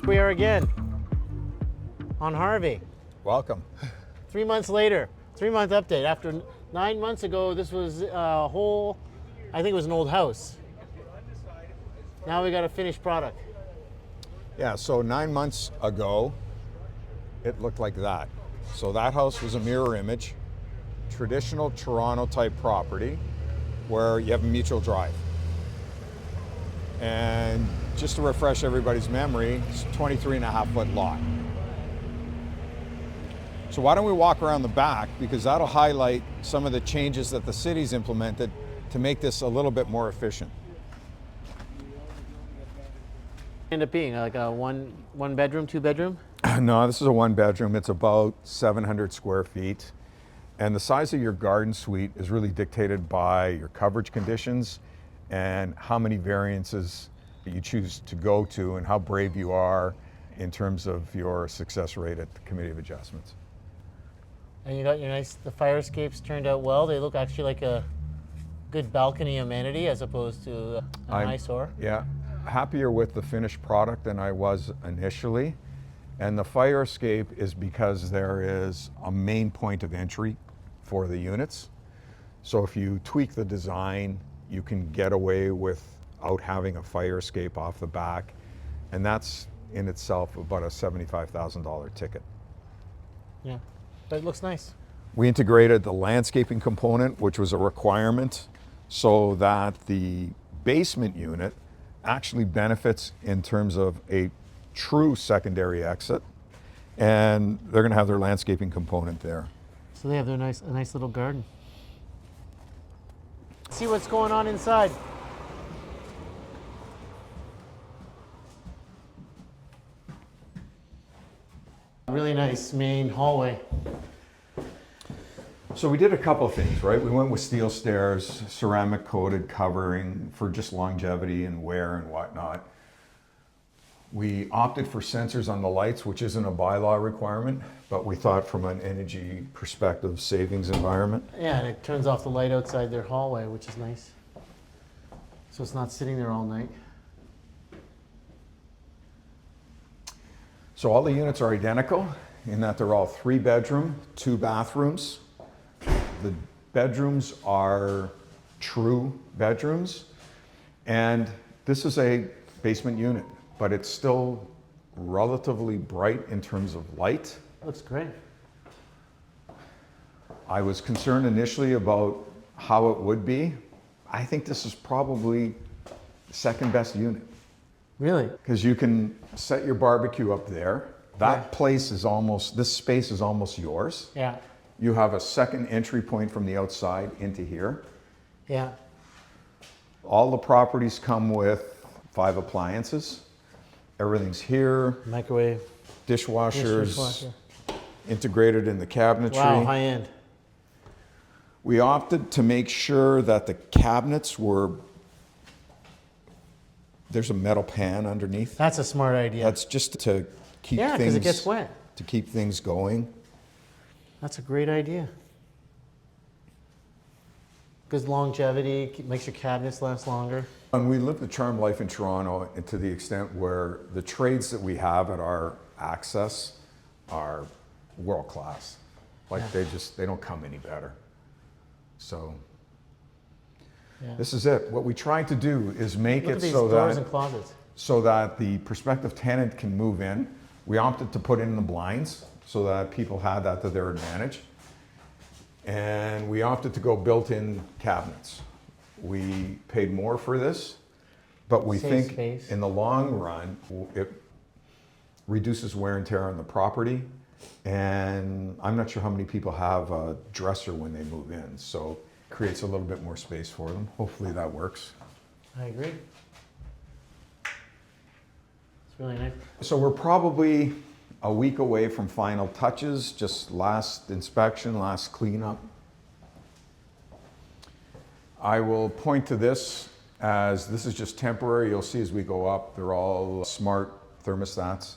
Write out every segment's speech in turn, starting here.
We are again on Harvie. Welcome. 3 months later, 3-month update. After 9 months ago, this was a whole, I think it was an old house. Now we got a finished product. Yeah, so 9 months ago, it looked like that. So that house was a mirror image, traditional Toronto type property where you have a mutual drive. And just to refresh everybody's memory, it's a 23.5-foot lot. So why don't we walk around the back, because that'll highlight some of the changes that the city's implemented to make this a little bit more efficient. End up being like a one bedroom, 2 bedroom? No, this is a 1 bedroom. It's about 700 square feet. And the size of your garden suite is really dictated by your coverage conditions and how many variances you choose to go to and how brave you are in terms of your success rate at the Committee of Adjustments. And you got your the fire escapes turned out well. They look actually like a good balcony amenity as opposed to an eyesore. Yeah, happier with the finished product than I was initially. And the fire escape is because there is a main point of entry for the units. So if you tweak the design, you can get away without having a fire escape off the back. And that's in itself about a $75,000 ticket. Yeah, but it looks nice. We integrated the landscaping component, which was a requirement, so that the basement unit actually benefits in terms of a true secondary exit, and they're going to have their landscaping component there. So they have a nice little garden. See what's going on inside. Really nice main hallway. So we did a couple of things, right? We went with steel stairs, ceramic coated covering for just longevity and wear and whatnot. We opted for sensors on the lights, which isn't a bylaw requirement, but we thought from an energy perspective, savings environment. Yeah, and it turns off the light outside their hallway, which is nice. So it's not sitting there all night. So all the units are identical in that they're all 3-bedroom, 2 bathrooms. The bedrooms are true bedrooms, and this is a basement unit, but it's still relatively bright in terms of light. Looks great. I was concerned initially about how it would be. I think this is probably the second best unit. Really? Because you can set your barbecue up there. That place is almost, this space is almost yours. Yeah. You have a second entry point from the outside into here. Yeah. All the properties come with 5 appliances. Everything's here. Microwave. Dishwashers. Dishwasher. Integrated in the cabinetry. Wow, high end. We opted to make sure that the cabinets were, there's a metal pan underneath. That's a smart idea. That's just to keep yeah, because it gets wet. To keep things going. That's a great idea. Because longevity makes your cabinets last longer. And we live the charmed life in Toronto to the extent where the trades that we have at our access are world class. Like they don't come any better. So this is it. What we try to do is make Look it at these so doors that and closets. So that the prospective tenant can move in. We opted to put in the blinds so that people had that to their advantage. And we opted to go built-in cabinets. We paid more for this, but we think space. In the long run, it reduces wear and tear on the property. And I'm not sure how many people have a dresser when they move in, so it creates a little bit more space for them. Hopefully that works. I agree. It's really nice. So we're probably a week away from final touches, just last inspection, last cleanup. I will point to this as this is just temporary. You'll see as we go up, they're all smart thermostats.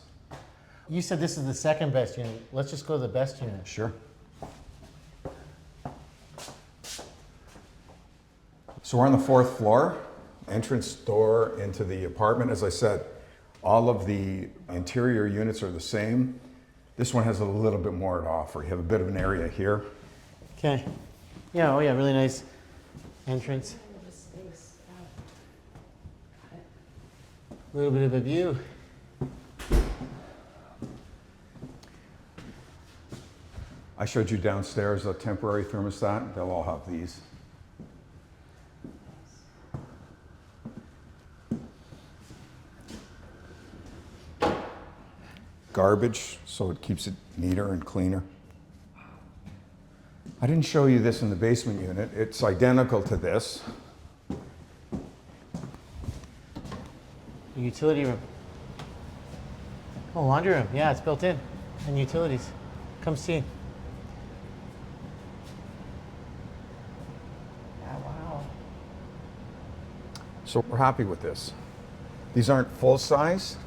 You said this is the second best unit. Let's just go to the best unit. Sure. So we're on the 4th floor, entrance door into the apartment. As I said, All of the interior units are the same. This one has a little bit more to offer. You have a bit of an area here. Okay. Yeah, oh yeah, really nice entrance. A little bit of a view. I showed you downstairs a temporary thermostat. They'll all have these. Garbage, so it keeps it neater and cleaner. I didn't show you this in the basement unit. It's identical to this. Utility room. Oh, laundry room. Yeah, it's built in. And utilities. Come see. Yeah, wow. So we're happy with this. These aren't full size,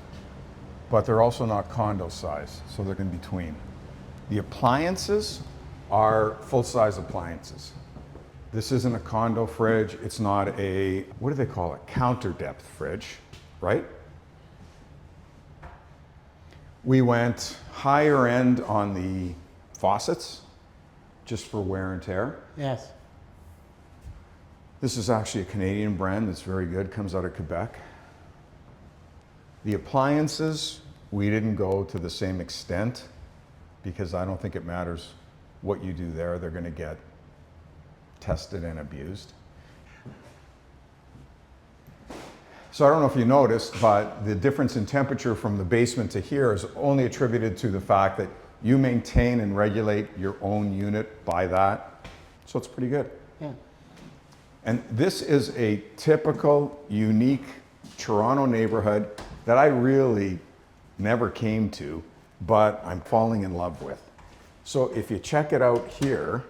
but they're also not condo size, so they're in between. The appliances are full-size appliances. This isn't a condo fridge. It's not a, what do they call it? Counter depth fridge, right? We went higher end on the faucets, just for wear and tear. Yes. This is actually a Canadian brand that's very good, comes out of Quebec. The appliances, we didn't go to the same extent because I don't think it matters what you do there. They're going to get tested and abused. So I don't know if you noticed, but the difference in temperature from the basement to here is only attributed to the fact that you maintain and regulate your own unit by that. So it's pretty good. Yeah. And this is a typical, unique Toronto neighborhood that I really never came to, but I'm falling in love with. So if you check it out here,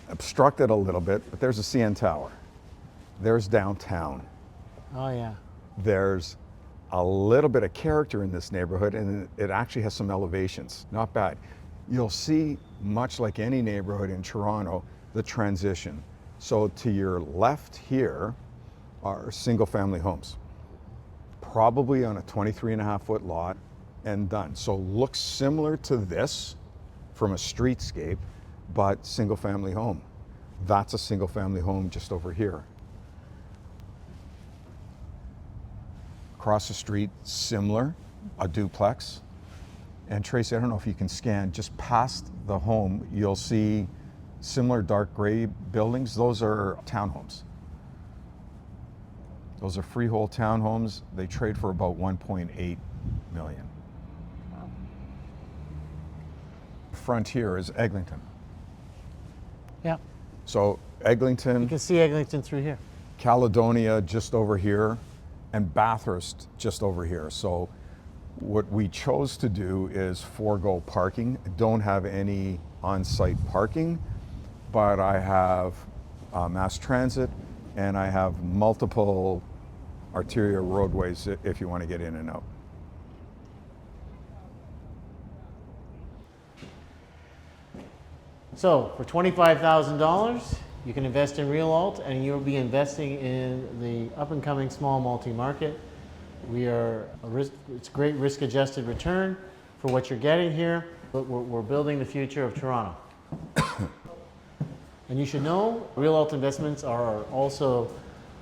obstructed a little bit, but there's a CN Tower. There's downtown. Oh yeah. There's a little bit of character in this neighborhood, and it actually has some elevations. Not bad. You'll see, much like any neighborhood in Toronto, the transition. So to your left here are single family homes, probably on a 23.5-foot lot and done. So looks similar to this from a streetscape, but single family home. That's a single family home just over here. Across the street, similar, a duplex. And Tracy, I don't know if you can scan, just past the home, you'll see similar dark gray buildings. Those are townhomes. Those are freehold townhomes. They trade for about 1.8 million. Wow. Front here is Eglinton. Yeah. So Eglinton, You can see Eglinton through here. Caledonia just over here, and Bathurst just over here. So what we chose to do is forego parking. I don't have any on-site parking, but I have mass transit and I have multiple arterial roadways if you want to get in and out. So for $25,000, you can invest in RealAlt, and you'll be investing in the up-and-coming small multi-market. It's a great risk-adjusted return for what you're getting here, but we're building the future of Toronto. And you should know, RealAlt Investments are also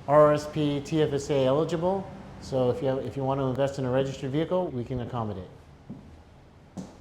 RRSP TFSA eligible. So if you want to invest in a registered vehicle, we can accommodate.